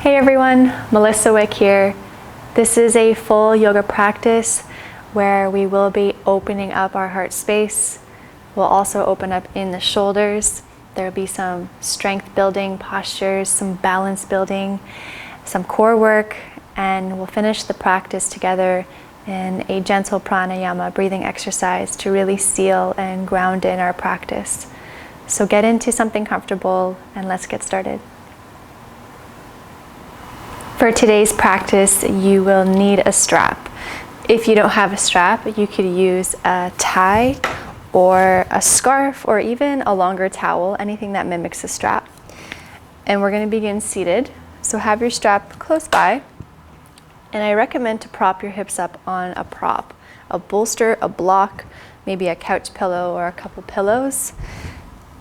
Hey everyone, Melissa Wick here. This is a full yoga practice where we will be opening up our heart space. We'll also open up in the shoulders. There'll be some strength building postures, some balance building, some core work, and we'll finish the practice together in a gentle pranayama breathing exercise to really seal and ground in our practice. So get into something comfortable and let's get started. For today's practice, you will need a strap. If you don't have a strap, you could use a tie or a scarf or even a longer towel, anything that mimics a strap. And we're going to begin seated. So have your strap close by. And I recommend to prop your hips up on a prop, a bolster, a block, maybe a couch pillow or a couple pillows.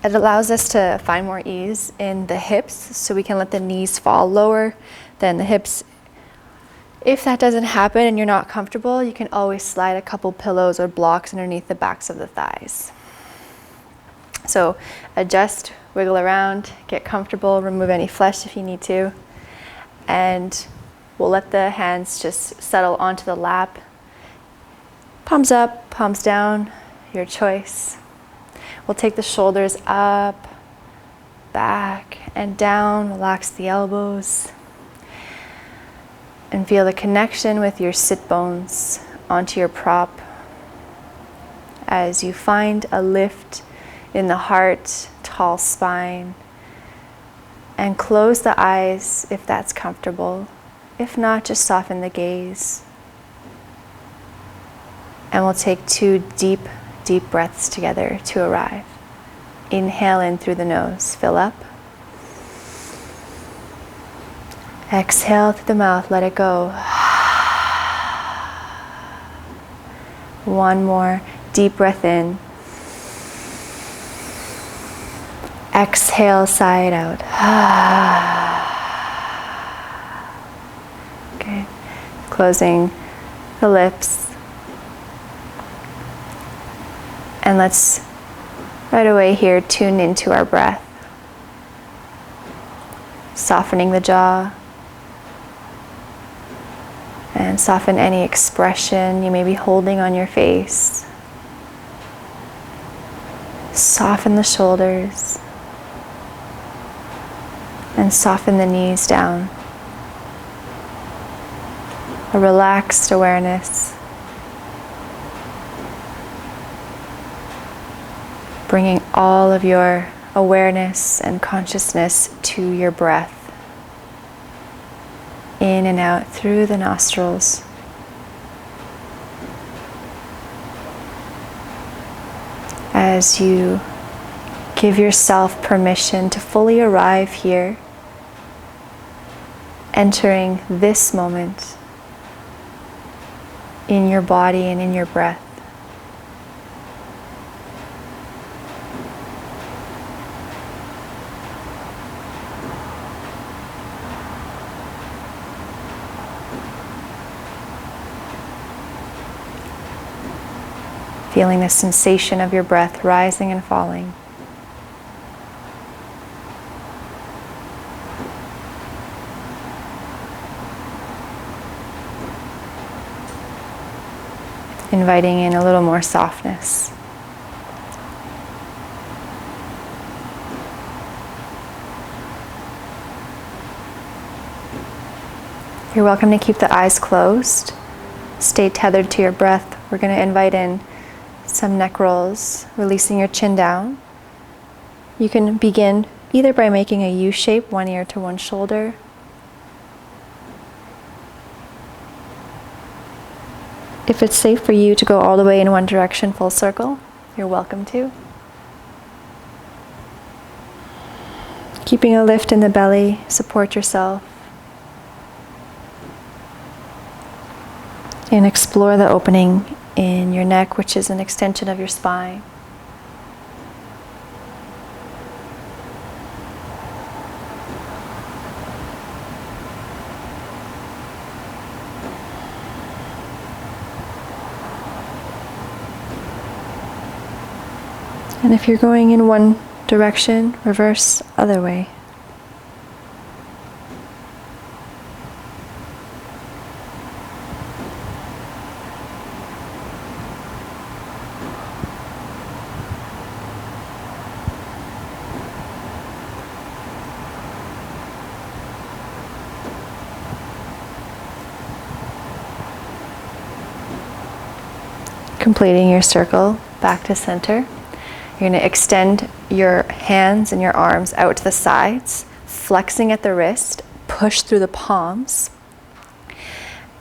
It allows us to find more ease in the hips so we can let the knees fall lower than the hips. If that doesn't happen and you're not comfortable, you can always slide a couple pillows or blocks underneath the backs of the thighs. So adjust, wiggle around, get comfortable, remove any flesh if you need to, and we'll let the hands just settle onto the lap. Palms up, palms down, your choice. We'll take the shoulders up, back, and down. Relax the elbows. And feel the connection with your sit bones onto your prop as you find a lift in the heart, tall spine. And close the eyes if that's comfortable. If not, just soften the gaze. And we'll take 2 deep breaths together to arrive. Inhale in through the nose, fill up. Exhale through the mouth, let it go. One more deep breath in. Exhale, sigh it out. Okay, closing the lips. And let's right away here tune into our breath. Softening the jaw. And soften any expression you may be holding on your face. Soften the shoulders. And soften the knees down. A relaxed awareness. Bringing all of your awareness and consciousness to your breath. In and out through the nostrils. As you give yourself permission to fully arrive here, entering this moment in your body and in your breath. Feeling the sensation of your breath rising and falling. Inviting in a little more softness. You're welcome to keep the eyes closed. Stay tethered to your breath. We're going to invite in some neck rolls, releasing your chin down. You can begin either by making a U shape, one ear to one shoulder. If it's safe for you to go all the way in one direction, full circle, you're welcome to. Keeping a lift in the belly, support yourself. And explore the opening in your neck, which is an extension of your spine. And if you're going in one direction, reverse other way. Completing your circle back to center. You're going to extend your hands and your arms out to the sides, flexing at the wrist, push through the palms.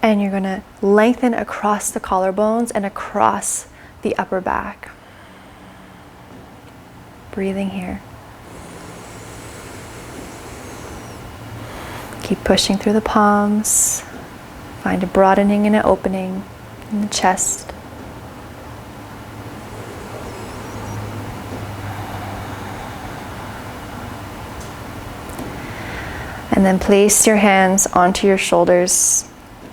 And you're going to lengthen across the collarbones and across the upper back. Breathing here. Keep pushing through the palms. Find a broadening and an opening in the chest. And then place your hands onto your shoulders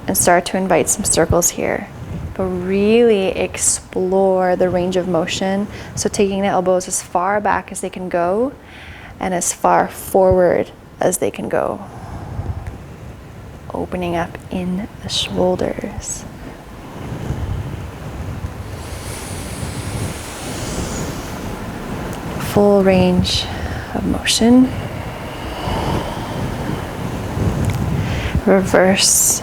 and start to invite some circles here. But really explore the range of motion. So taking the elbows as far back as they can go and as far forward as they can go. Opening up in the shoulders. Full range of motion. Reverse.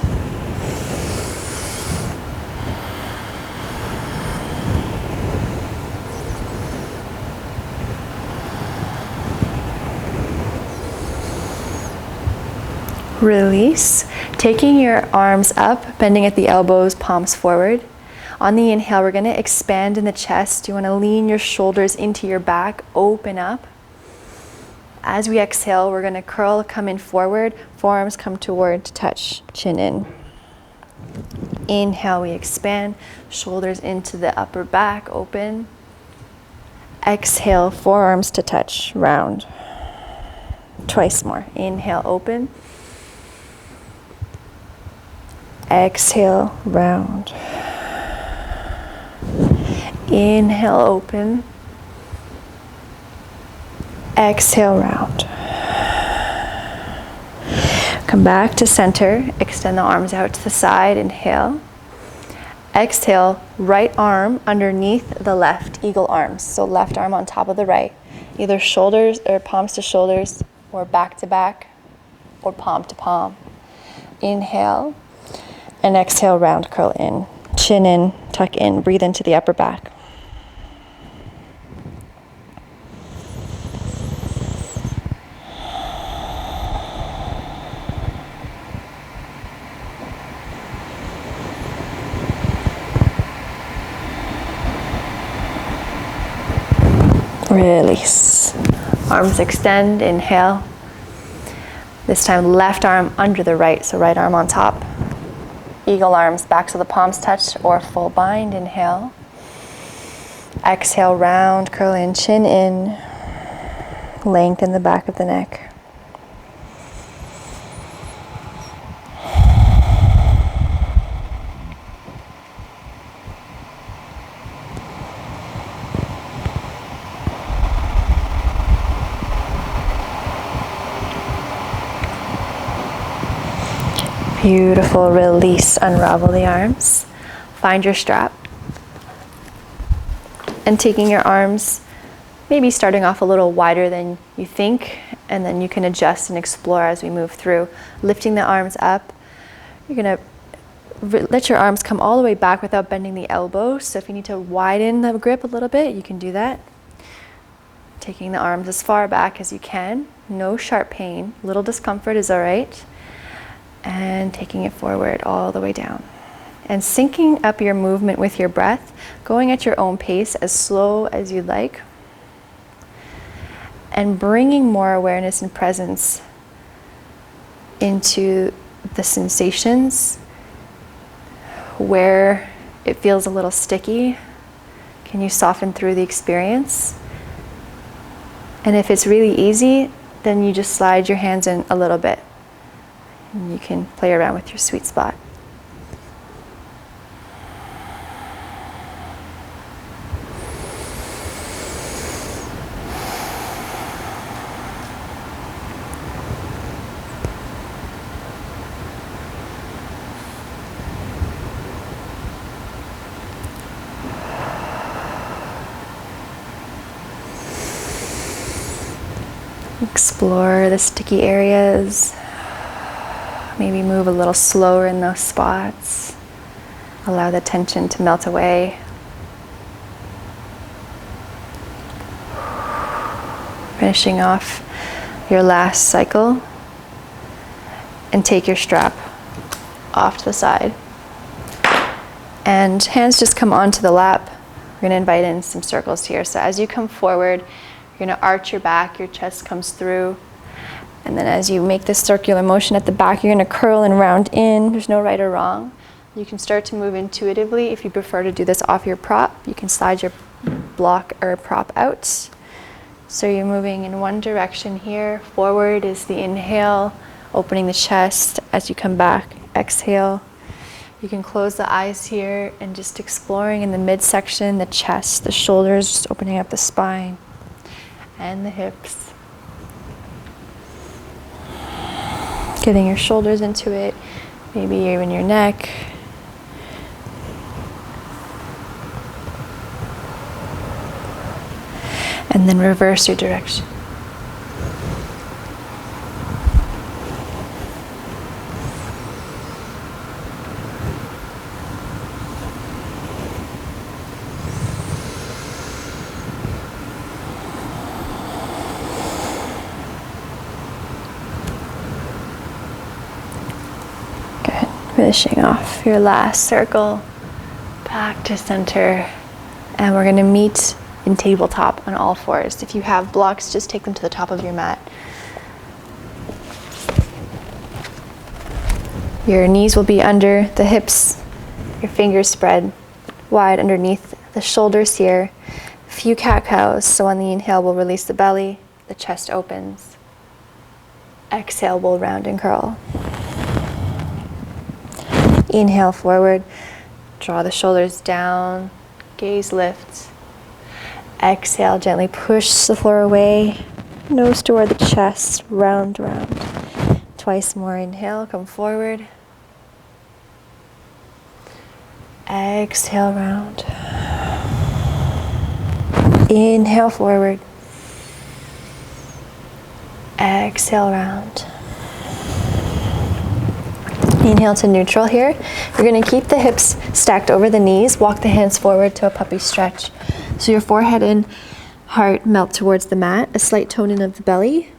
Release. Taking your arms up, bending at the elbows, palms forward. On the inhale, we're going to expand in the chest. You want to lean your shoulders into your back, open up. As we exhale, we're going to curl, come in forward, forearms come toward to touch, chin in. Inhale, we expand, shoulders into the upper back, open. Exhale, forearms to touch, round. Twice more. Inhale, open. Exhale, round. Inhale, open. Exhale, round. Come back to center. Extend the arms out to the side. Inhale. Exhale, right arm underneath the left, eagle arms. So left arm on top of the right. Either shoulders or palms to shoulders, or back to back, or palm to palm. Inhale. And exhale, round curl in. Chin in, tuck in, breathe into the upper back. Release. Arms extend, inhale. This time left arm under the right, so right arm on top. Eagle arms, backs of the palms touch or full bind, inhale. Exhale, round, curl in, chin in. Lengthen the back of the neck. Beautiful. Release, unravel the arms. Find your strap. And taking your arms, maybe starting off a little wider than you think, and then you can adjust and explore as we move through. Lifting the arms up. You're going to let your arms come all the way back without bending the elbows. So if you need to widen the grip a little bit, you can do that. Taking the arms as far back as you can. No sharp pain. Little discomfort is all right. And taking it forward all the way down. And syncing up your movement with your breath, going at your own pace as slow as you'd like. And bringing more awareness and presence into the sensations where it feels a little sticky. Can you soften through the experience? And if it's really easy, then you just slide your hands in a little bit. And you can play around with your sweet spot. Explore the sticky areas. Maybe move a little slower in those spots. Allow the tension to melt away. Finishing off your last cycle. And take your strap off to the side. And hands just come onto the lap. We're going to invite in some circles here. So as you come forward, you're going to arch your back, your chest comes through. And then as you make this circular motion at the back, you're going to curl and round in. There's no right or wrong. You can start to move intuitively. If you prefer to do this off your prop, you can slide your block or prop out. So you're moving in one direction here. Forward is the inhale, opening the chest. As you come back, exhale. You can close the eyes here and just exploring in the midsection, the chest, the shoulders, just opening up the spine and the hips. Getting your shoulders into it, maybe even your neck. And then reverse your direction. Finishing off your last circle, back to center, and we're going to meet in tabletop on all fours. If you have blocks, just take them to the top of your mat. Your knees will be under the hips, your fingers spread wide underneath the shoulders here. A few cat-cows, so on the inhale we'll release the belly, the chest opens. Exhale, we'll round and curl. Inhale forward, draw the shoulders down, gaze lifts. Exhale, gently push the floor away, nose toward the chest, round, round. Twice more, inhale, come forward. Exhale, round. Inhale forward. Exhale, round. Inhale to neutral here. You're going to keep the hips stacked over the knees. Walk the hands forward to a puppy stretch. So your forehead and heart melt towards the mat. A slight tone in of the belly.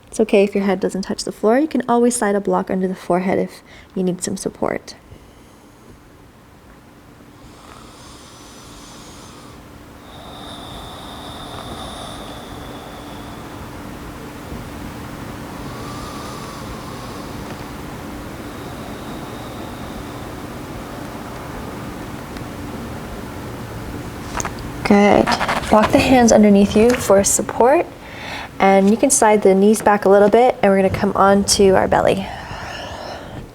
It's okay if your head doesn't touch the floor. You can always slide a block under the forehead if you need some support. Good. Walk the hands underneath you for support, and you can slide the knees back a little bit, and we're going to come onto our belly.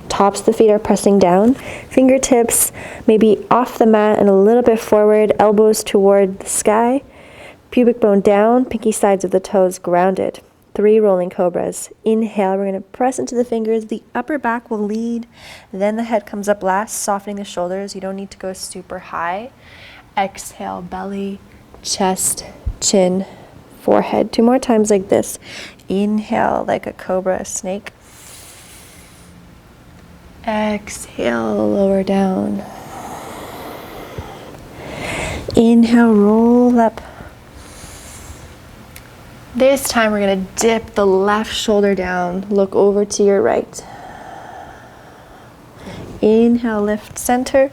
Tops of the feet are pressing down, fingertips maybe off the mat and a little bit forward, elbows toward the sky, pubic bone down, pinky sides of the toes grounded. 3 rolling cobras. Inhale, we're going to press into the fingers. The upper back will lead, then the head comes up last, softening the shoulders. You don't need to go super high. Exhale, belly, chest, chin, forehead. 2 more times like this. Inhale like a cobra, a snake. Exhale, lower down. Inhale, roll up. This time we're going to dip the left shoulder down. Look over to your right. Inhale, lift center.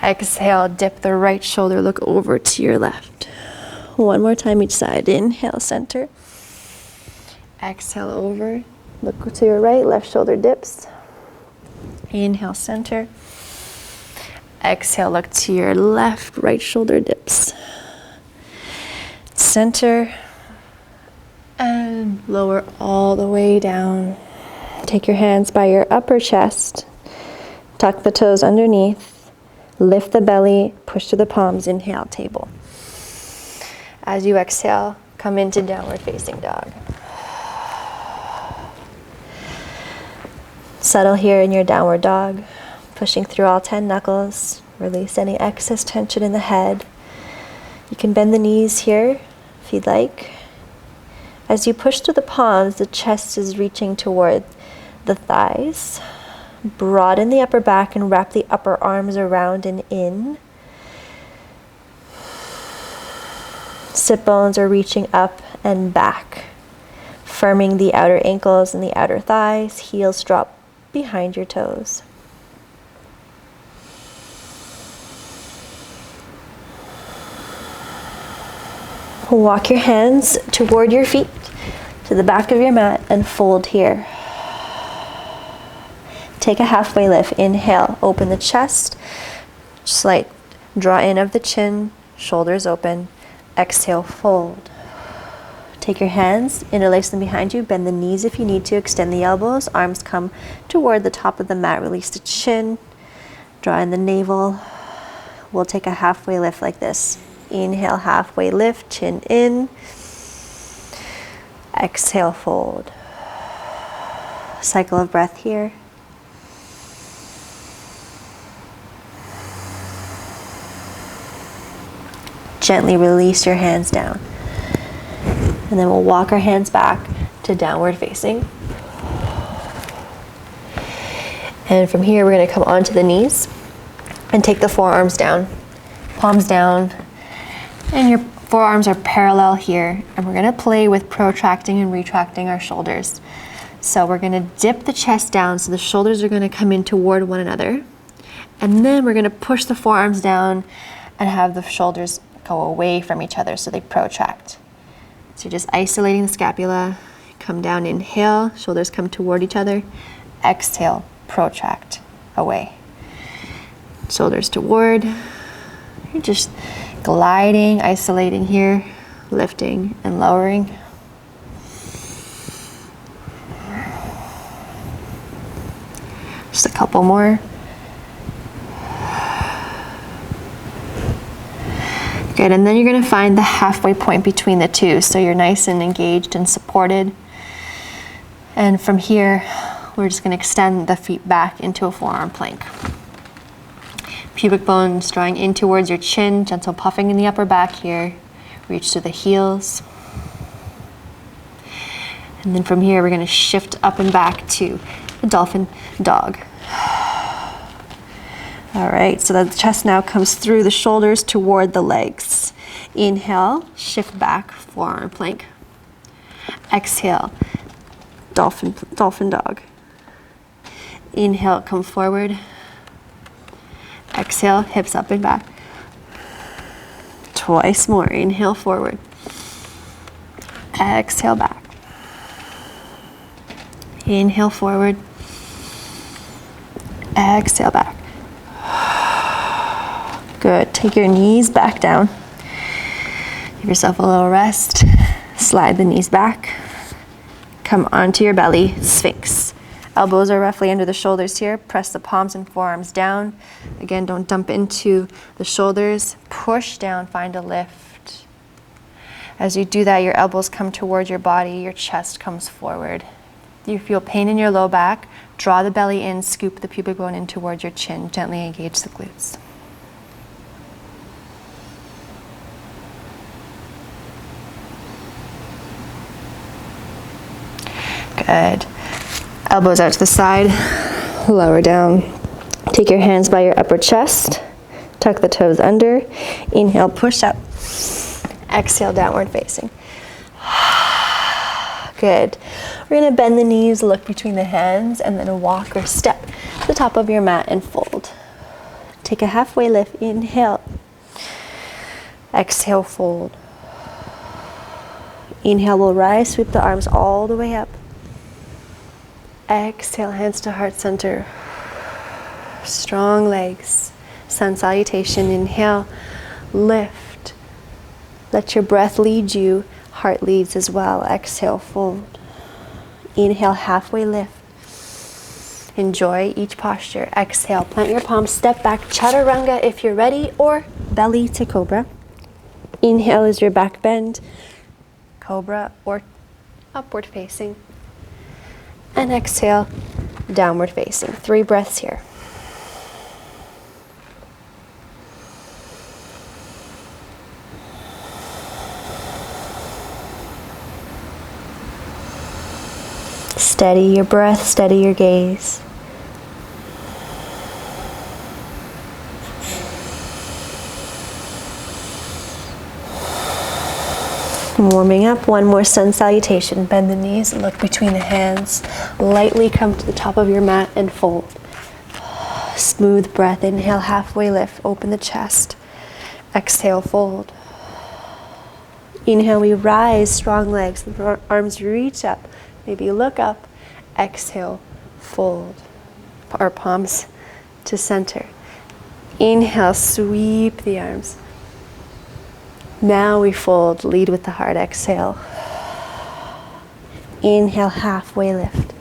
Exhale, dip the right shoulder, look over to your left. 1 more time each side. Inhale, center. Exhale, over. Look to your right, left shoulder dips. Inhale, center. Exhale, look to your left, right shoulder dips. Center. And lower all the way down. Take your hands by your upper chest. Tuck the toes underneath. Lift the belly, push to the palms, inhale, table. As you exhale, come into downward facing dog. Settle here in your downward dog, pushing through all 10 knuckles. Release any excess tension in the head. You can bend the knees here if you'd like. As you push to the palms, the chest is reaching toward the thighs. Broaden the upper back and wrap the upper arms around and in. Sit bones are reaching up and back. Firming the outer ankles and the outer thighs, heels drop behind your toes. Walk your hands toward your feet, to the back of your mat, and fold here. Take a halfway lift. Inhale, open the chest, slight draw in of the chin, shoulders open. Exhale, fold. Take your hands, interlace them behind you, bend the knees if you need to, extend the elbows, arms come toward the top of the mat, release the chin, draw in the navel. We'll take a halfway lift like this. Inhale, halfway lift, chin in. Exhale, fold. Cycle of breath here. Gently release your hands down. And then we'll walk our hands back to downward facing. And from here, we're going to come onto the knees and take the forearms down, palms down, and your forearms are parallel here. And we're going to play with protracting and retracting our shoulders. So we're going to dip the chest down, so the shoulders are going to come in toward one another. And then we're going to push the forearms down and have the shoulders go away from each other so they protract. So you're just isolating the scapula. Come down, inhale, shoulders come toward each other. Exhale, protract away. Shoulders toward. You're just gliding, isolating here, lifting and lowering. Just a couple more. Good, and then you're going to find the halfway point between the two, so you're nice and engaged and supported. And from here, we're just going to extend the feet back into a forearm plank. Pubic bones drawing in towards your chin, gentle puffing in the upper back here. Reach to the heels. And then from here, we're going to shift up and back to a dolphin dog. All right, so the chest now comes through the shoulders toward the legs. Inhale, shift back, forearm plank. Exhale, dolphin dog. Inhale, come forward. Exhale, hips up and back. Twice more. Inhale, forward. Exhale, back. Inhale, forward. Exhale, back. Good. Take your knees back down. Give yourself a little rest. Slide the knees back. Come onto your belly, Sphinx. Elbows are roughly under the shoulders here. Press the palms and forearms down. Again, don't dump into the shoulders. Push down, find a lift. As you do that, your elbows come toward your body, your chest comes forward. You feel pain in your low back. Draw the belly in, scoop the pubic bone in towards your chin. Gently engage the glutes. Good. Elbows out to the side, lower down. Take your hands by your upper chest. Tuck the toes under. Inhale, push up. Exhale, downward facing. Good. We're going to bend the knees, look between the hands, and then walk or step to the top of your mat and fold. Take a halfway lift. Inhale. Exhale, fold. Inhale, we'll rise, sweep the arms all the way up. Exhale, hands to heart center. Strong legs. Sun salutation. Inhale, lift. Let your breath lead you. Heart leads as well. Exhale, fold. Inhale, halfway lift. Enjoy each posture. Exhale, plant your palms, step back, chaturanga if you're ready, or belly to cobra. Inhale is your back bend, cobra or upward facing. And exhale, downward facing. 3 breaths here. Steady your breath, steady your gaze. Warming up, one more sun salutation. Bend the knees, look between the hands. Lightly come to the top of your mat and fold. Smooth breath, inhale, halfway lift, open the chest. Exhale, fold. Inhale, we rise, strong legs, arms reach up, maybe look up. Exhale, fold. Our palms to center. Inhale, sweep the arms. Now we fold, lead with the heart, exhale. Inhale, halfway lift.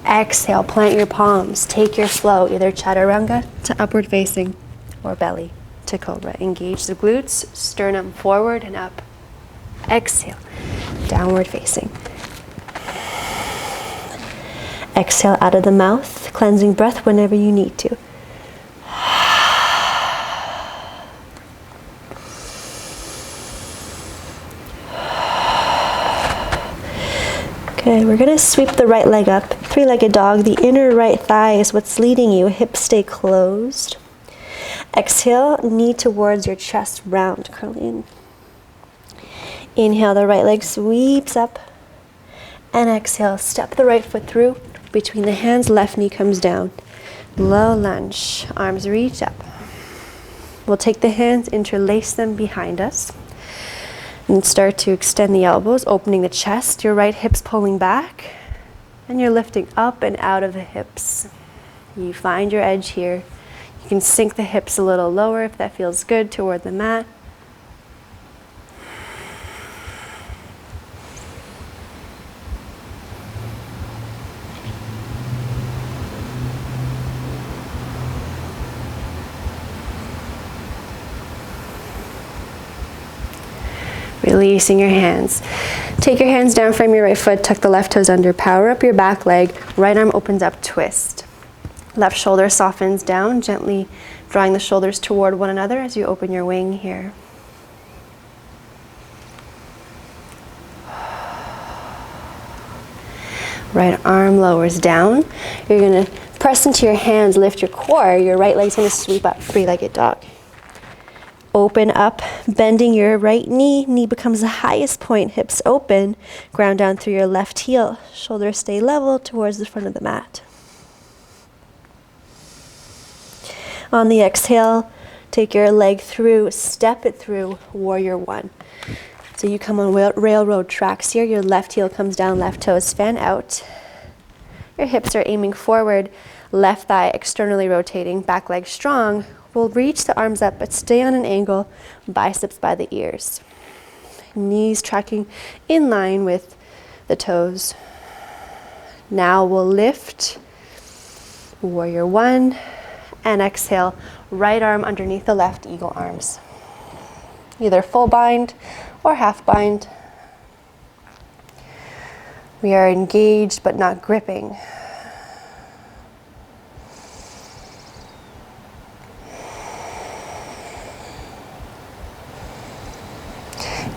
Exhale, plant your palms, take your flow, either chaturanga to upward facing or belly to cobra. Engage the glutes, sternum forward and up. Exhale, downward facing. Exhale out of the mouth, cleansing breath whenever you need to. Okay, we're gonna sweep the right leg up, three-legged dog. The inner right thigh is what's leading you. Hips stay closed. Exhale, knee towards your chest, round, curl in. Inhale, the right leg sweeps up. And exhale, step the right foot through. Between the hands, left knee comes down. Low lunge, arms reach up. We'll take the hands, interlace them behind us. And start to extend the elbows, opening the chest, your right hip's pulling back, and you're lifting up and out of the hips. You find your edge here. You can sink the hips a little lower if that feels good toward the mat. Releasing your hands. Take your hands down from your right foot, tuck the left toes under, power up your back leg, right arm opens up, twist. Left shoulder softens down, gently drawing the shoulders toward one another as you open your wing here. Right arm lowers down. You're gonna press into your hands, lift your core, your right leg's gonna sweep up, three-legged dog. Open up, bending your right knee. Knee becomes the highest point, hips open. Ground down through your left heel. Shoulders stay level towards the front of the mat. On the exhale, take your leg through, step it through, warrior one. So you come on railroad tracks here. Your left heel comes down, left toes fan out. Your hips are aiming forward, left thigh externally rotating, back leg strong. We'll reach the arms up, but stay on an angle, biceps by the ears. Knees tracking in line with the toes. Now we'll lift, warrior one, and exhale, right arm underneath the left, eagle arms. Either full bind or half bind. We are engaged but not gripping.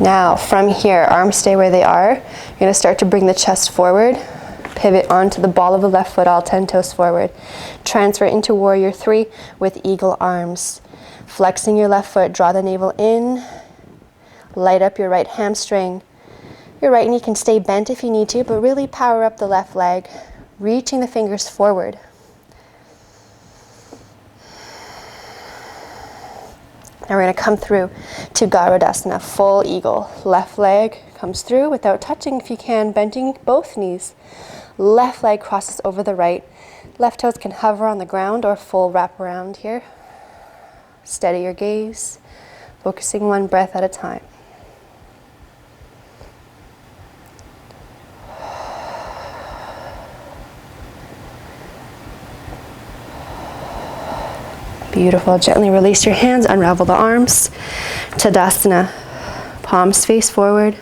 Now, from here, arms stay where they are. You're gonna start to bring the chest forward, pivot onto the ball of the left foot, all 10 toes forward. Transfer into warrior three with eagle arms. Flexing your left foot, draw the navel in, light up your right hamstring. Your right knee can stay bent if you need to, but really power up the left leg, reaching the fingers forward. Now we're going to come through to Garudasana, full eagle. Left leg comes through without touching if you can, bending both knees. Left leg crosses over the right. Left toes can hover on the ground or full wrap around here. Steady your gaze, focusing one breath at a time. Beautiful. Gently release your hands, unravel the arms. Tadasana. Palms face forward.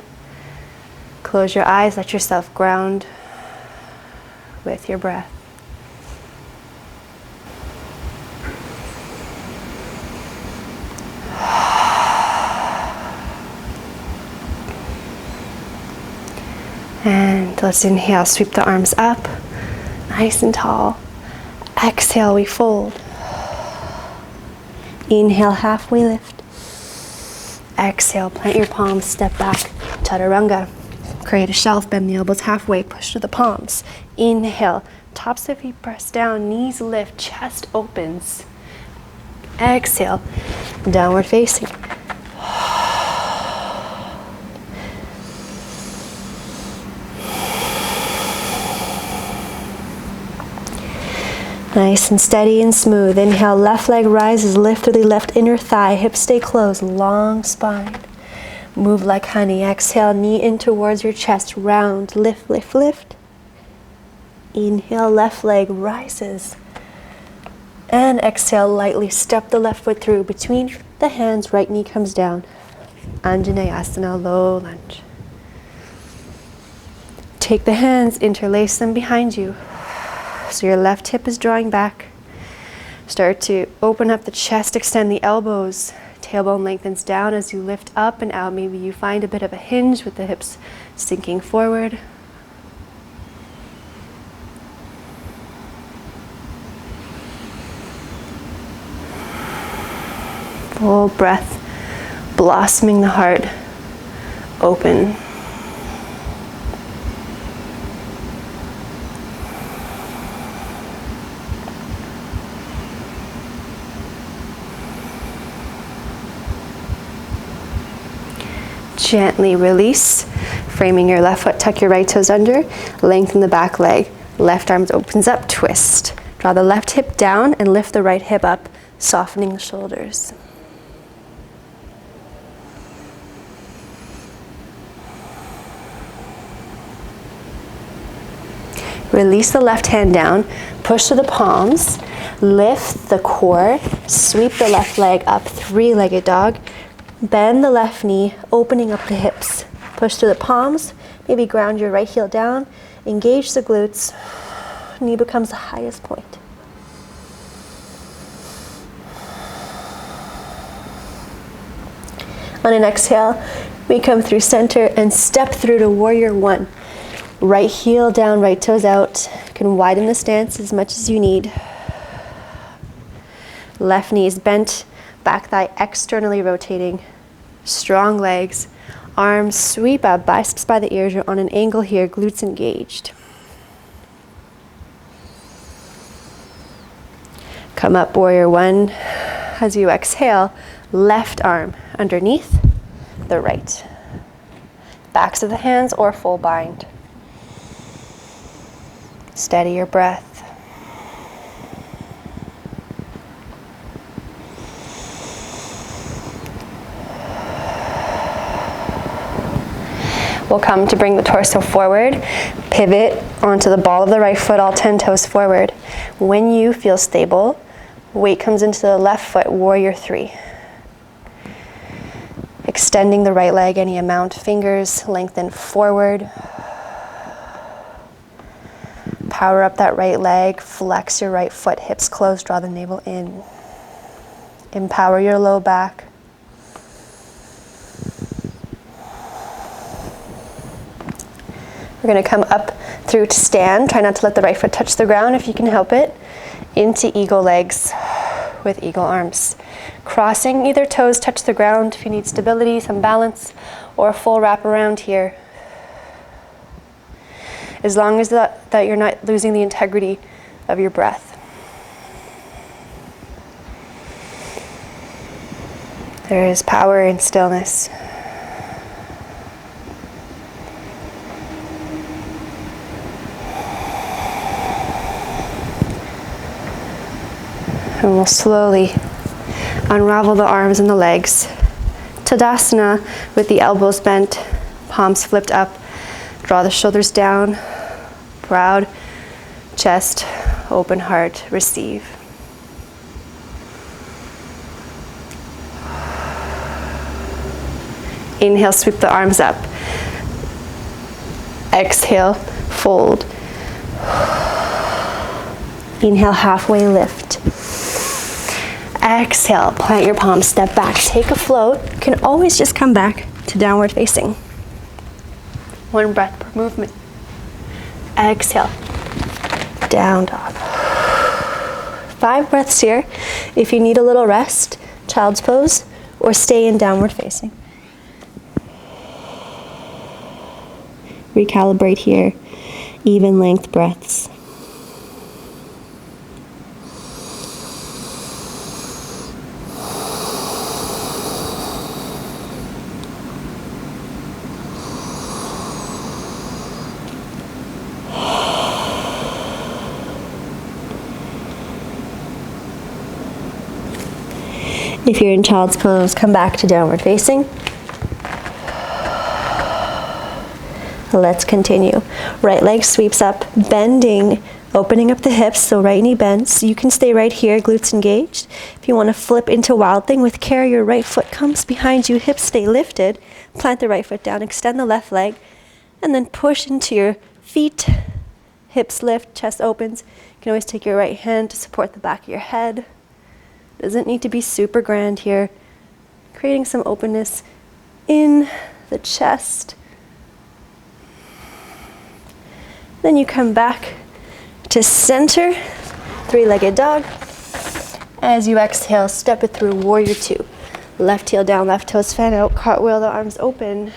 Close your eyes, let yourself ground with your breath. And let's inhale, sweep the arms up, nice and tall. Exhale, we fold. Inhale, halfway lift. Exhale, plant your palms, step back, chaturanga. Create a shelf, bend the elbows halfway, push to the palms. Inhale, tops of feet press down, knees lift, chest opens. Exhale, downward facing. Nice and steady and smooth. Inhale, left leg rises, lift through the left inner thigh, hips stay closed, long spine. Move like honey. Exhale, knee in towards your chest, round, lift, lift, lift. Inhale, left leg rises. And exhale, lightly step the left foot through between the hands, right knee comes down. Anjaneyasana, low lunge. Take the hands, interlace them behind you. So your left hip is drawing back. Start to open up the chest, extend the elbows. Tailbone lengthens down as you lift up and out. Maybe you find a bit of a hinge with the hips sinking forward. Full breath, blossoming the heart open. Gently release, framing your left foot, tuck your right toes under, lengthen the back leg. Left arm opens up, twist. Draw the left hip down and lift the right hip up, softening the shoulders. Release the left hand down, push to the palms, lift the core, sweep the left leg up, three-legged dog. Bend the left knee, opening up the hips. Push to the palms, maybe ground your right heel down, engage the glutes. Knee becomes the highest point. On an exhale, we come through center and step through to warrior one. Right heel down, right toes out. You can widen the stance as much as you need. Left knee is bent, back thigh externally rotating. Strong legs, arms sweep up, biceps by the ears. You're on an angle here, glutes engaged. Come up, warrior one. As you exhale, left arm underneath the right. Backs of the hands or full bind. Steady your breath. We'll come to bring the torso forward, pivot onto the ball of the right foot, all 10 toes forward. When you feel stable, weight comes into the left foot, warrior three. Extending the right leg any amount, fingers lengthen forward. Power up that right leg, flex your right foot, hips closed, draw the navel in. Empower your low back. We're going to come up through to stand. Try not to let the right foot touch the ground if you can help it. Into eagle legs with eagle arms. Crossing either toes touch the ground if you need stability, some balance, or a full wrap around here. As long as that you're not losing the integrity of your breath. There is power in stillness. And we'll slowly unravel the arms and the legs. Tadasana with the elbows bent, palms flipped up. Draw the shoulders down, proud, chest, open heart, receive. Inhale, sweep the arms up. Exhale, fold. Inhale, halfway lift. Exhale, plant your palms, step back, take a float. You can always just come back to downward facing. One breath per movement. Exhale, down dog. 5 breaths here. If you need a little rest, child's pose, or stay in downward facing. recalibrate here. Even length breaths. If you're in child's pose, come back to downward facing. Let's continue. Right leg sweeps up, bending, opening up the hips, so right knee bends. You can stay right here, glutes engaged. If you want to flip into Wild Thing with care, your right foot comes behind you, hips stay lifted. Plant the right foot down, extend the left leg, and then push into your feet. Hips lift, chest opens. You can always take your right hand to support the back of your head. Doesn't need to be super grand here. Creating some openness in the chest. Then you come back to center, three-legged dog. As you exhale, step it through, warrior two. Left heel down, left toes fan out, cartwheel the arms open.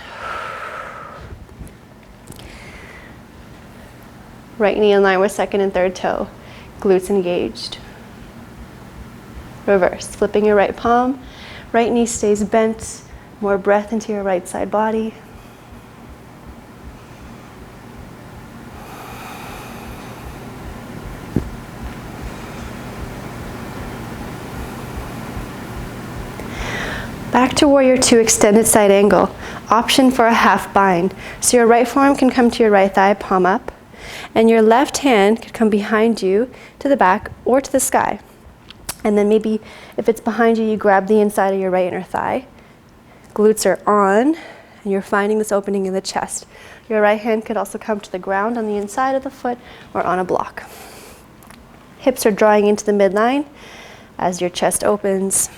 Right knee in line with second and third toe, glutes engaged. Reverse, flipping your right palm, right knee stays bent, more breath into your right side body. Back to warrior two, extended side angle. Option for a half bind. So your right forearm can come to your right thigh, palm up, and your left hand could come behind you to the back or to the sky. And then maybe if it's behind you, you grab the inside of your right inner thigh. Glutes are on, and you're finding this opening in the chest. Your right hand could also come to the ground on the inside of the foot or on a block. Hips are drawing into the midline as your chest opens.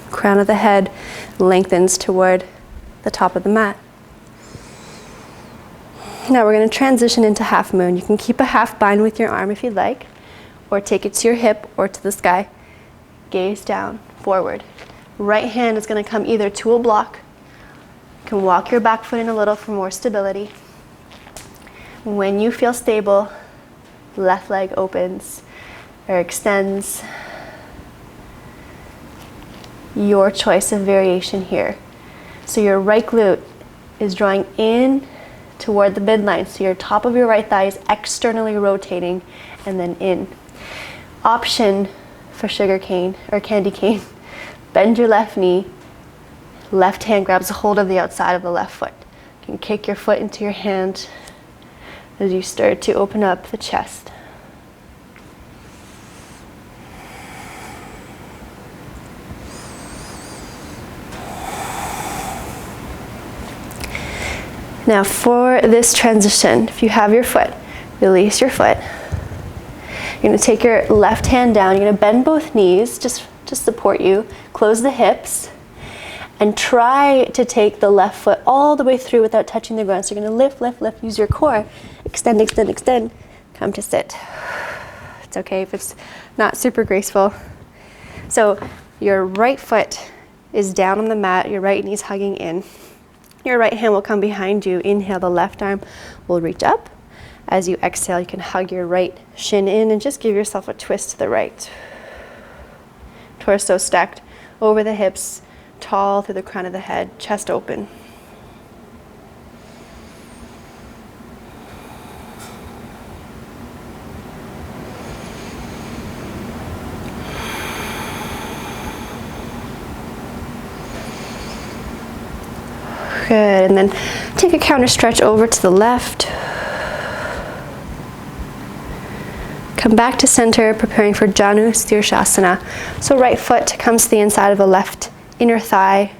Crown of the head lengthens toward the top of the mat. Now we're going to transition into half moon. You can keep a half bind with your arm if you'd like, or take it to your hip or to the sky. Gaze down, forward. Right hand is going to come either to a block. You can walk your back foot in a little for more stability. When you feel stable, left leg opens or extends. Your choice of variation here. So your right glute is drawing in toward the midline. So your top of your right thigh is externally rotating and then in. Option for sugar cane or candy cane. Bend your left knee. Left hand grabs a hold of the outside of the left foot. You can kick your foot into your hand as you start to open up the chest. Now for this transition, if you have your foot, release your foot. You're going to take your left hand down. You're going to bend both knees just to support you. Close the hips and try to take the left foot all the way through without touching the ground. So you're going to lift, lift, lift, use your core. Extend, extend, extend. Come to sit. It's okay if it's not super graceful. So your right foot is down on the mat. Your right knee's hugging in. Your right hand will come behind you. Inhale, the left arm will reach up. As you exhale, you can hug your right shin in and just give yourself a twist to the right. Torso stacked over the hips, tall through the crown of the head, chest open. Good, and then take a counter stretch over to the left. Come back to center, preparing for Janu Sirsasana. So right foot comes to the inside of the left inner thigh.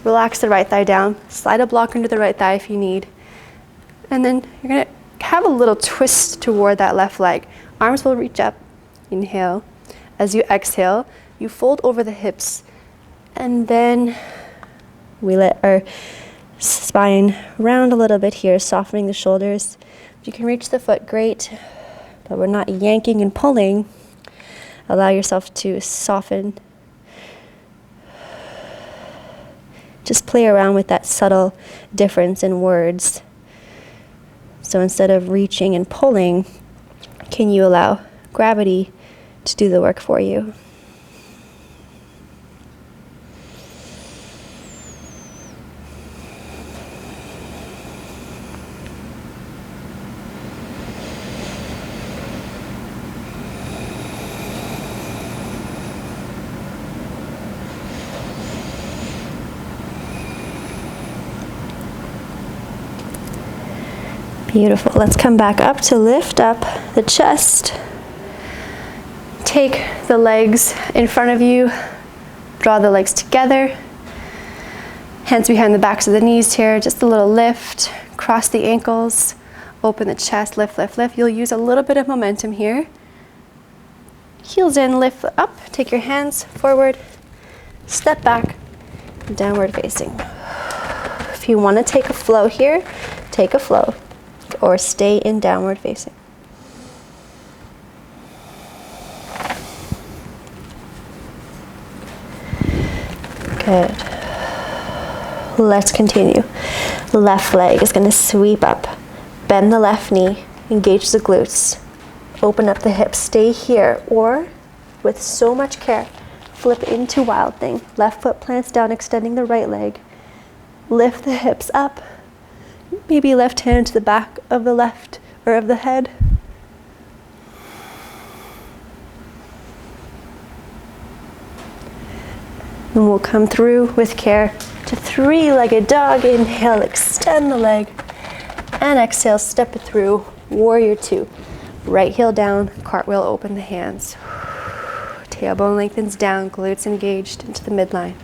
Relax the right thigh down. Slide a block into the right thigh if you need. And then you're going to have a little twist toward that left leg. Arms will reach up. Inhale. As you exhale, you fold over the hips. And then we let our spine round a little bit here, softening the shoulders. If you can reach the foot, great, but we're not yanking and pulling. Allow yourself to soften. Just play around with that subtle difference in words. So instead of reaching and pulling, can you allow gravity to do the work for you? Beautiful. Let's come back up to lift up the chest. Take the legs in front of you. Draw the legs together. Hands behind the backs of the knees here. Just a little lift. Cross the ankles. Open the chest. Lift, lift, lift. You'll use a little bit of momentum here. Heels in, lift up. Take your hands forward. Step back. Downward facing. If you want to take a flow here, take a flow. Or stay in downward facing. Good. Let's continue. Left leg is going to sweep up. Bend the left knee. Engage the glutes. Open up the hips. Stay here. Or, with so much care, flip into Wild Thing. Left foot plants down, extending the right leg. Lift the hips up. Maybe left hand to the back of the left or of the head. And we'll come through with care to three-legged dog. Inhale, extend the leg. And exhale, step it through. Warrior two. Right heel down, cartwheel, open the hands. Tailbone lengthens down, glutes engaged into the midline.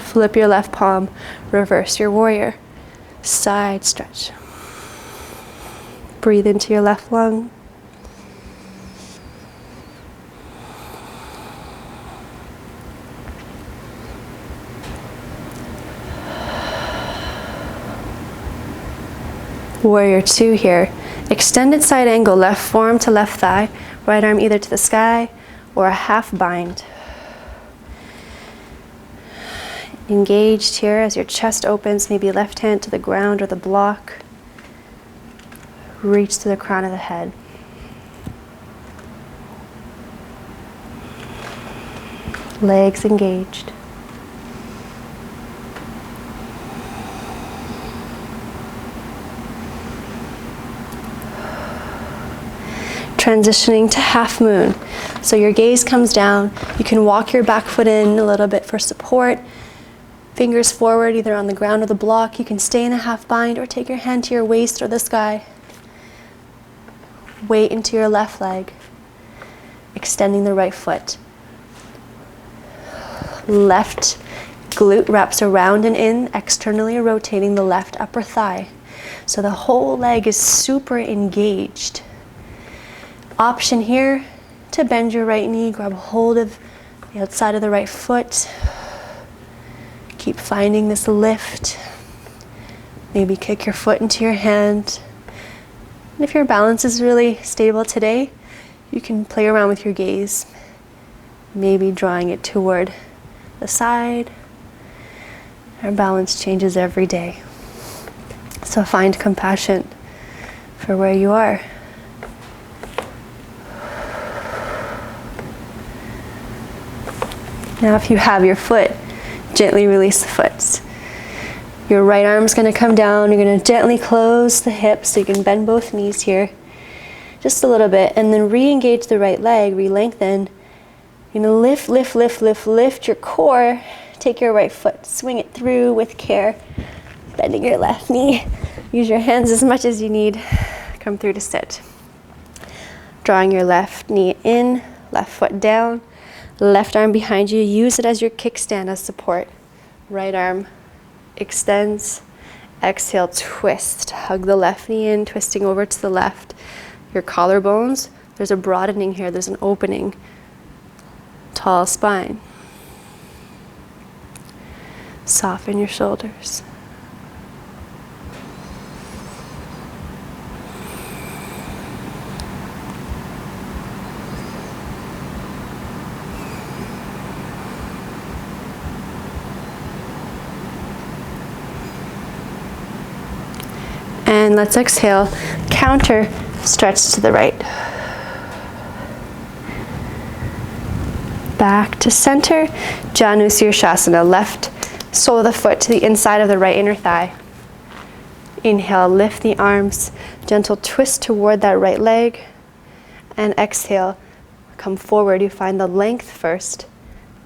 Flip your left palm, reverse your warrior. Side stretch. Breathe into your left lung. Warrior two here. Extended side angle, left forearm to left thigh, right arm either to the sky or a half bind. Engaged here as your chest opens, maybe left hand to the ground or the block. Reach to the crown of the head. Legs engaged. Transitioning to half moon. So your gaze comes down. You can walk your back foot in a little bit for support. Fingers forward, either on the ground or the block. You can stay in a half bind or take your hand to your waist or the sky. Weight into your left leg. Extending the right foot. Left glute wraps around and in, externally rotating the left upper thigh. So the whole leg is super engaged. Option here to bend your right knee, grab hold of the outside of the right foot. Keep finding this lift. Maybe kick your foot into your hand. And if your balance is really stable today, you can play around with your gaze. Maybe drawing it toward the side. Our balance changes every day. So find compassion for where you are. Now if you have your foot, gently release the foot. Your right arm's going to come down. You're going to gently close the hips so you can bend both knees here. Just a little bit. And then re-engage the right leg, re-lengthen. You're going to lift, lift, lift, lift, lift your core. Take your right foot, swing it through with care. Bending your left knee. Use your hands as much as you need. Come through to sit. Drawing your left knee in, left foot down. Left arm behind you, use it as your kickstand as support. Right arm extends. Exhale, twist. Hug the left knee in, twisting over to the left. Your collarbones, there's a broadening here, there's an opening. Tall spine. Soften your shoulders. And let's exhale, counter stretch to the right. Back to center, Janusirsasana, left sole of the foot to the inside of the right inner thigh. Inhale, lift the arms, gentle twist toward that right leg. And exhale, come forward. You find the length first,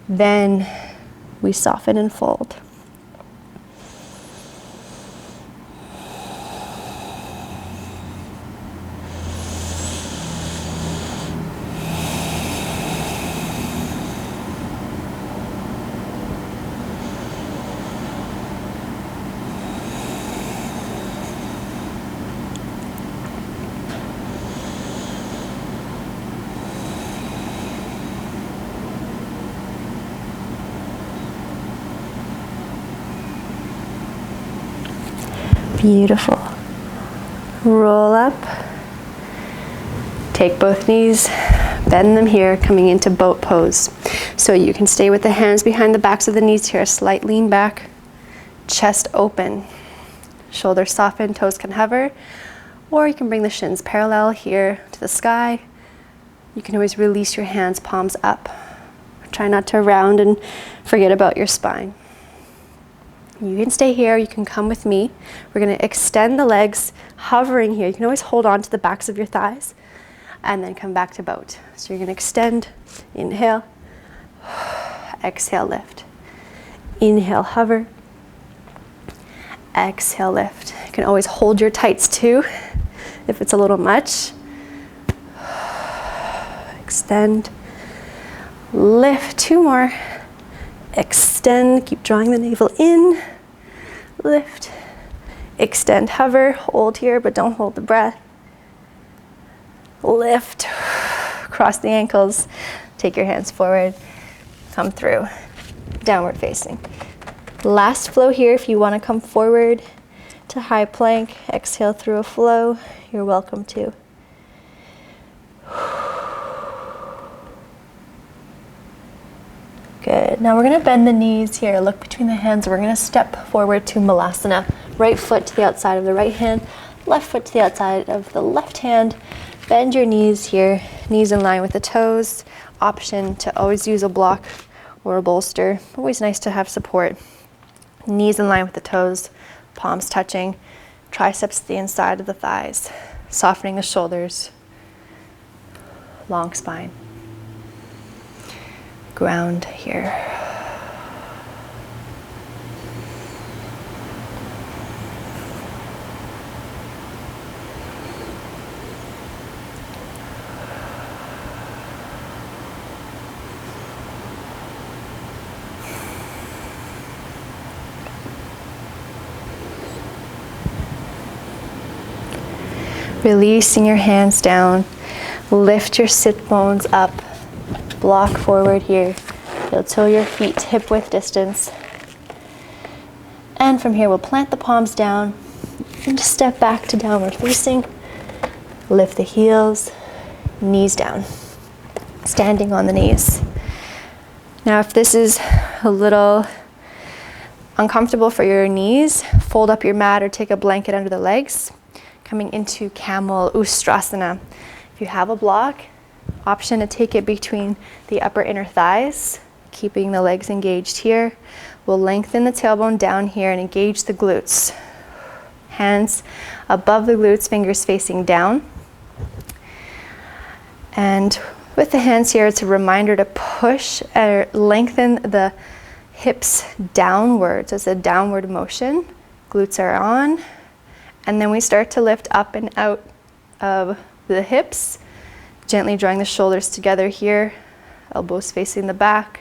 then we soften and fold. Beautiful. Roll up. Take both knees, bend them here, coming into boat pose. So you can stay with the hands behind the backs of the knees here, slight lean back, chest open, shoulders soften, toes can hover, or you can bring the shins parallel here to the sky. You can always release your hands, palms up. Try not to round and forget about your spine. You can stay here, you can come with me. We're going to extend the legs, hovering here. You can always hold on to the backs of your thighs and then come back to boat. So you're going to extend, inhale, exhale, lift. Inhale, hover, exhale, lift. You can always hold your tights too if it's a little much. Extend, lift, 2 more. Extend, keep drawing the navel in, lift, extend, hover, hold here, but don't hold the breath. Lift, cross the ankles, take your hands forward, come through, downward facing. Last flow here, if you want to come forward to high plank, exhale through a flow, you're welcome to. Good. Now we're going to bend the knees here. Look between the hands. We're going to step forward to Malasana. Right foot to the outside of the right hand, left foot to the outside of the left hand. Bend your knees here, knees in line with the toes. Option to always use a block or a bolster. Always nice to have support. Knees in line with the toes, palms touching, triceps to the inside of the thighs, softening the shoulders, long spine. Ground here. Releasing your hands down, lift your sit bones up. Block forward here. You'll toe your feet hip width distance. And from here we'll plant the palms down and just step back to downward facing. Lift the heels, knees down. Standing on the knees. Now if this is a little uncomfortable for your knees, fold up your mat or take a blanket under the legs. Coming into Camel Ustrasana. If you have a block, option to take it between the upper inner thighs, keeping the legs engaged here. We'll lengthen the tailbone down here and engage the glutes. Hands above the glutes, fingers facing down. And with the hands here, it's a reminder to push or lengthen the hips downward. So it's a downward motion. Glutes are on. And then we start to lift up and out of the hips. Gently drawing the shoulders together here, elbows facing the back.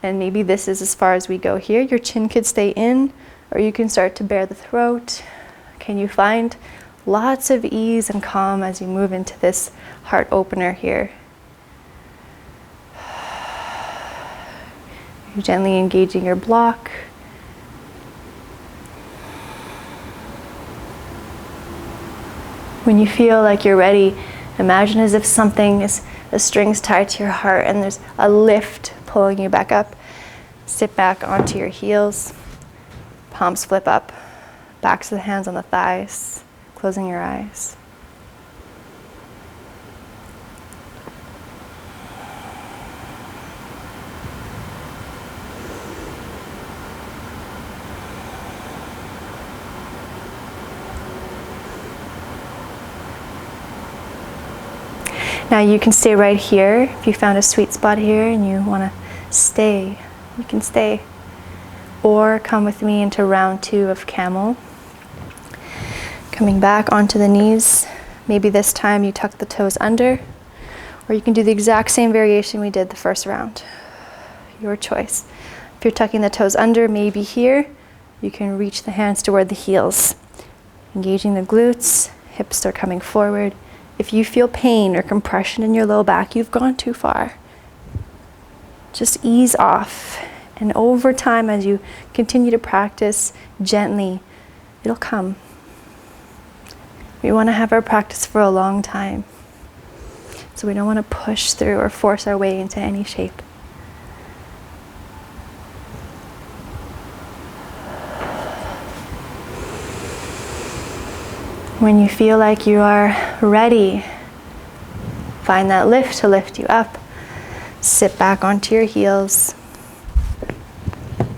And maybe this is as far as we go here. Your chin could stay in, or you can start to bare the throat. Can you find lots of ease and calm as you move into this heart opener here? You're gently engaging your block. When you feel like you're ready, imagine as if something is, the strings tied to your heart and there's a lift pulling you back up. Sit back onto your heels, palms flip up, Backs of the hands on the thighs, closing your eyes. Now you can stay right here. If you found a sweet spot here and you want to stay, you can stay. Or come with me into round 2 of camel. Coming back onto the knees. Maybe this time you tuck the toes under, or you can do the exact same variation we did the first round. Your choice. If you're tucking the toes under, maybe here, you can reach the hands toward the heels. Engaging the glutes, hips are coming forward. If you feel pain or compression in your low back, you've gone too far. Just ease off. And over time, as you continue to practice gently, it'll come. We want to have our practice for a long time. So we don't want to push through or force our way into any shape. When you feel like you are ready, find that lift to lift you up. Sit back onto your heels,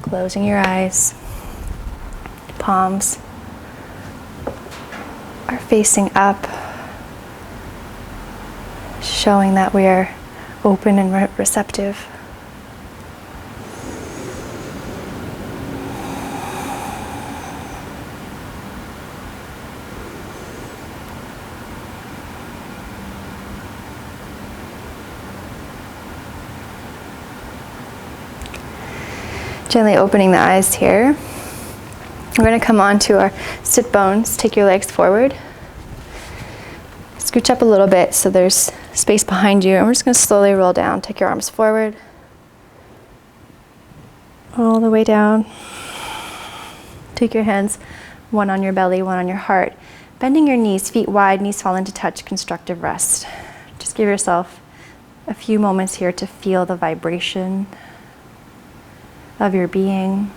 closing your eyes. Palms are facing up, showing that we are open and receptive. Gently opening the eyes here. We're going to come onto our sit bones. Take your legs forward. Scooch up a little bit so there's space behind you. And we're just going to slowly roll down. Take your arms forward. All the way down. Take your hands, one on your belly, one on your heart. Bending your knees, feet wide, knees fall into touch, constructive rest. Just give yourself a few moments here to feel the vibration of your being.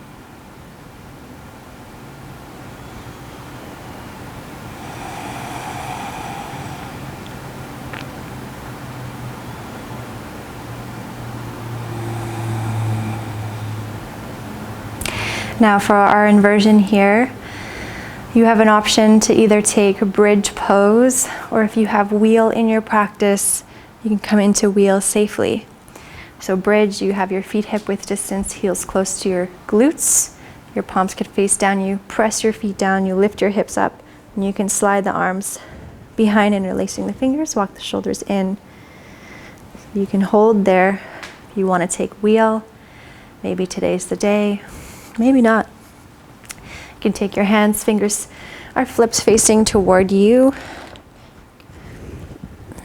Now for our inversion here, you have an option to either take bridge pose, or if you have wheel in your practice, you can come into wheel safely. So bridge, you have your feet hip width distance, heels close to your glutes. Your palms could face down. You press your feet down, you lift your hips up, and you can slide the arms behind, interlacing the fingers, walk the shoulders in. You can hold there. If you want to take wheel, maybe today's the day, maybe not. You can take your hands, fingers are flipped facing toward you.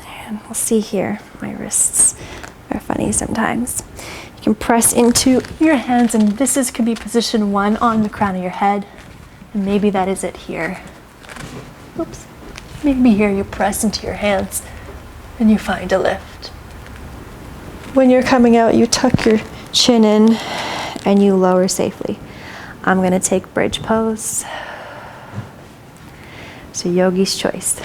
And we'll see here, my wrists are funny sometimes. You can press into your hands, and could be position 1 on the crown of your head. And maybe that is it here. Oops. Maybe here you press into your hands and you find a lift. When you're coming out, you tuck your chin in and you lower safely. I'm going to take bridge pose. So yogi's choice.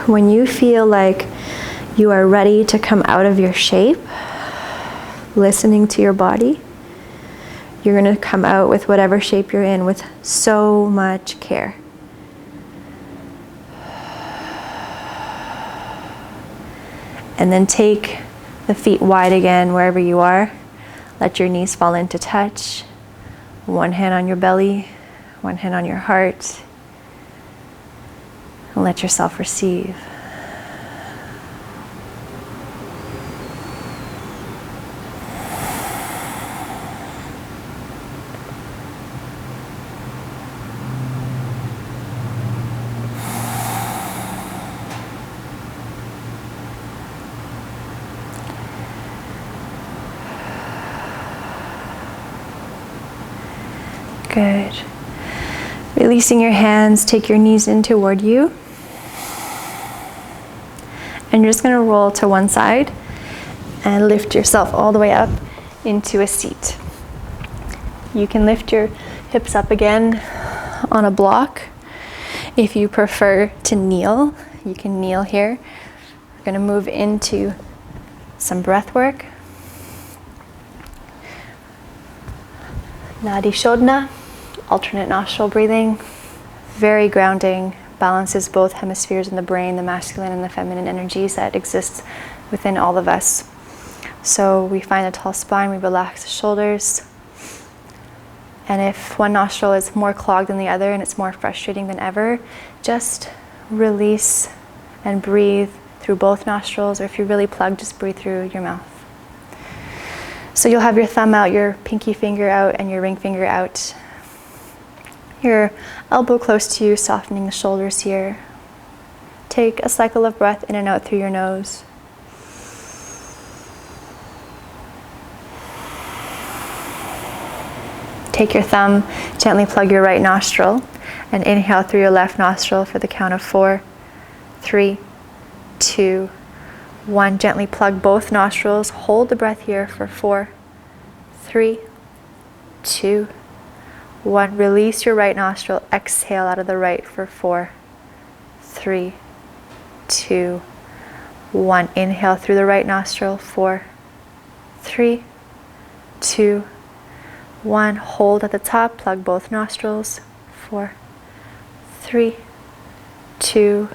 When you feel like you are ready to come out of your shape, listening to your body, you're going to come out with whatever shape you're in with so much care. And then take the feet wide again wherever you are. Let your knees fall into touch. One hand on your belly, one hand on your heart. And let yourself receive. Good. Releasing your hands, take your knees in toward you. And you're just going to roll to one side And lift yourself all the way up into a seat. You can lift your hips up again on a block. If you prefer to kneel, you can kneel here. We're going to move into some breath work. Nadi Shodhana, alternate nostril breathing. Very grounding, balances both hemispheres in the brain, the masculine and the feminine energies that exist within all of us. So we find a tall spine, we relax the shoulders. And if one nostril is more clogged than the other and it's more frustrating than ever, just release and breathe through both nostrils, or if you're really plugged, just breathe through your mouth. So you'll have your thumb out, your pinky finger out, and your ring finger out. Your elbow close to you, softening the shoulders here. Take a cycle of breath in and out through your nose. Take your thumb, gently plug your right nostril, and inhale through your left nostril for the count of 4, 3, 2, 1. Gently plug both nostrils. Hold the breath here for 4, 3, 2, 1. Release your right nostril. Exhale out of the right for 4, 3, 2, 1. Inhale through the right nostril. 4, 3, 2, 1. Hold at the top. Plug both nostrils. 4, 3, 2,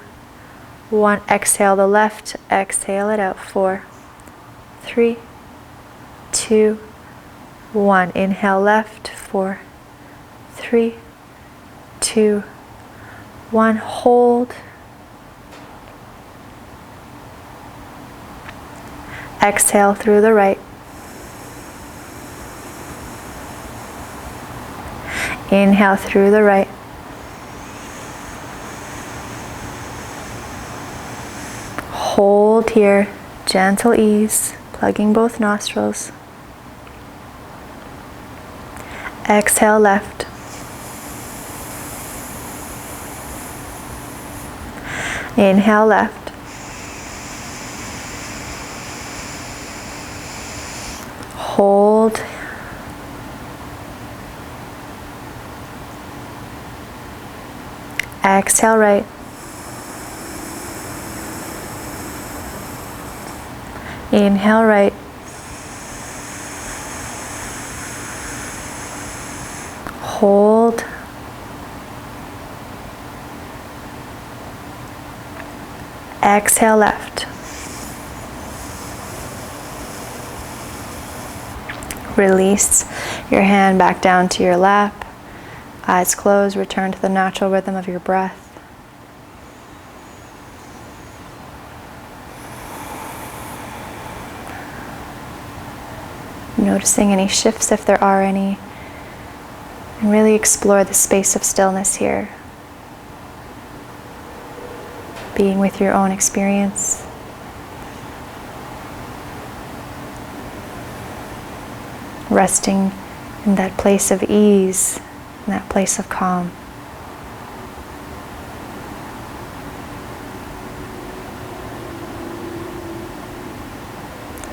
1. Exhale the left. Exhale it out. 4, 3, 2, 1. Inhale left. 4, 3, 2, 1. Hold. Exhale through the right. Inhale through the right. Hold here, gentle ease, plugging both nostrils. Exhale left. Inhale left. Hold. Exhale right. Inhale right. Hold. Exhale left. Release your hand back down to your lap. Eyes closed, return to the natural rhythm of your breath. Noticing any shifts if there are any. And really explore the space of stillness here. Being with your own experience. Resting in that place of ease, in that place of calm.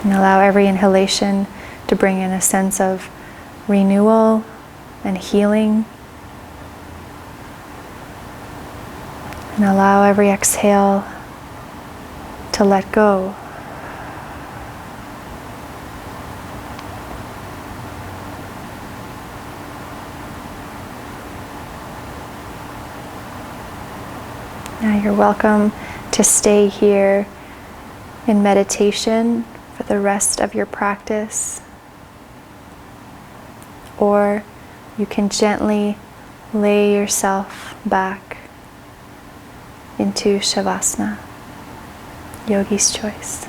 And allow every inhalation to bring in a sense of renewal and healing. And allow every exhale to let go. Now you're welcome to stay here in meditation for the rest of your practice. Or you can gently lay yourself back into Savasana, yogi's choice.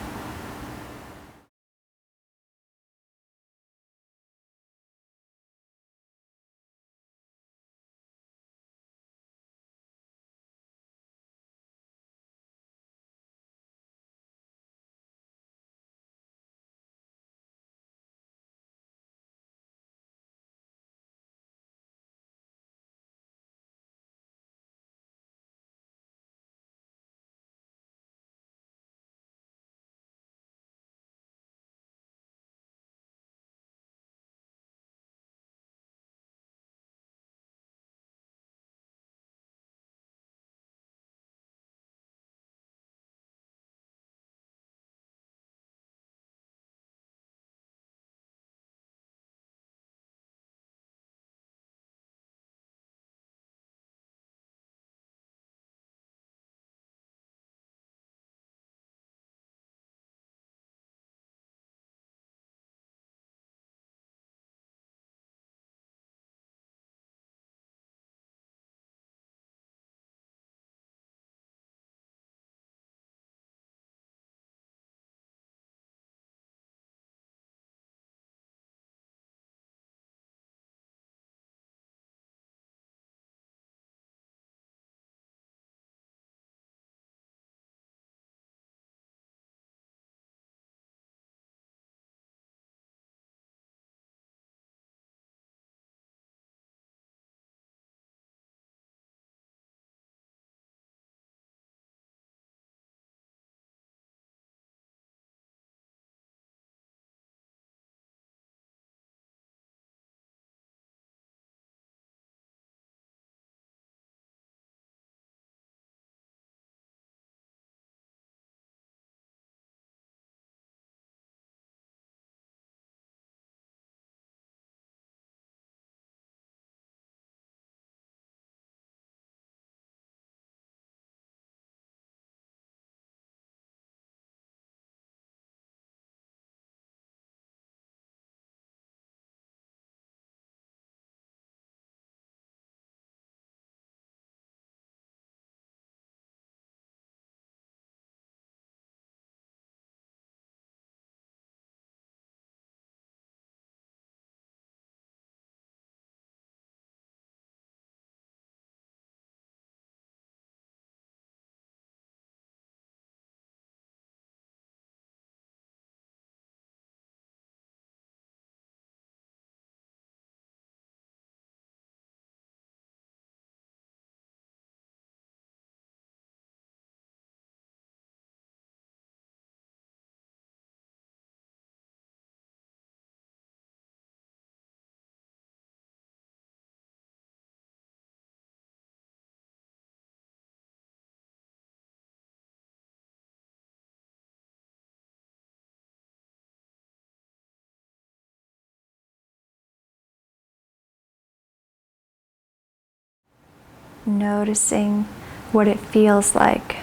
noticing what it feels like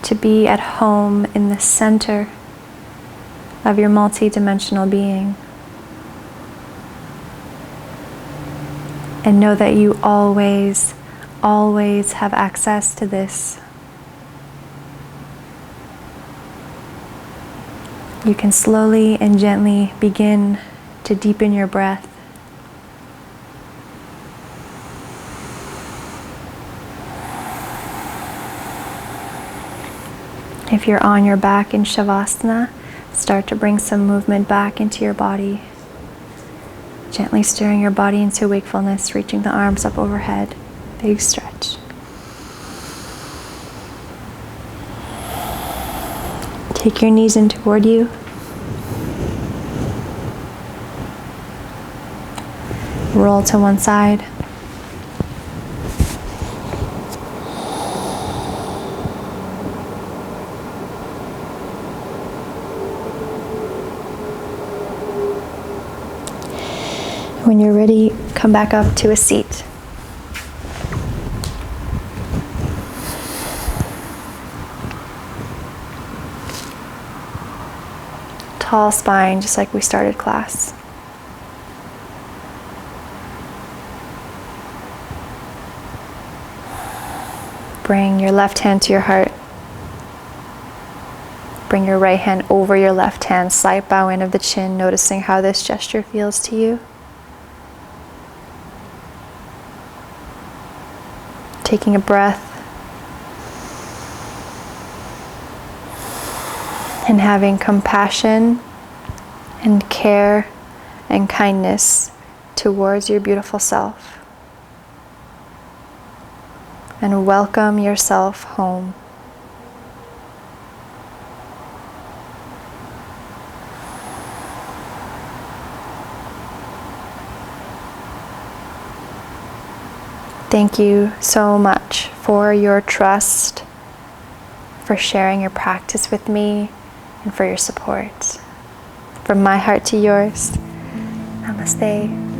to be at home in the center of your multi-dimensional being. And know that you always, always have access to this. You can slowly and gently begin to deepen your breath. If you're on your back in Savasana, start to bring some movement back into your body. Gently stirring your body into wakefulness, reaching the arms up overhead. Big stretch. Take your knees in toward you. Roll to one side. When you're ready, come back up to a seat. Tall spine, just like we started class. Bring your left hand to your heart. Bring your right hand over your left hand, slight bow in of the chin, noticing how this gesture feels to you. Taking a breath and having compassion and care and kindness towards your beautiful self. And welcome yourself home. Thank you so much for your trust, for sharing your practice with me, and for your support. From my heart to yours, namaste.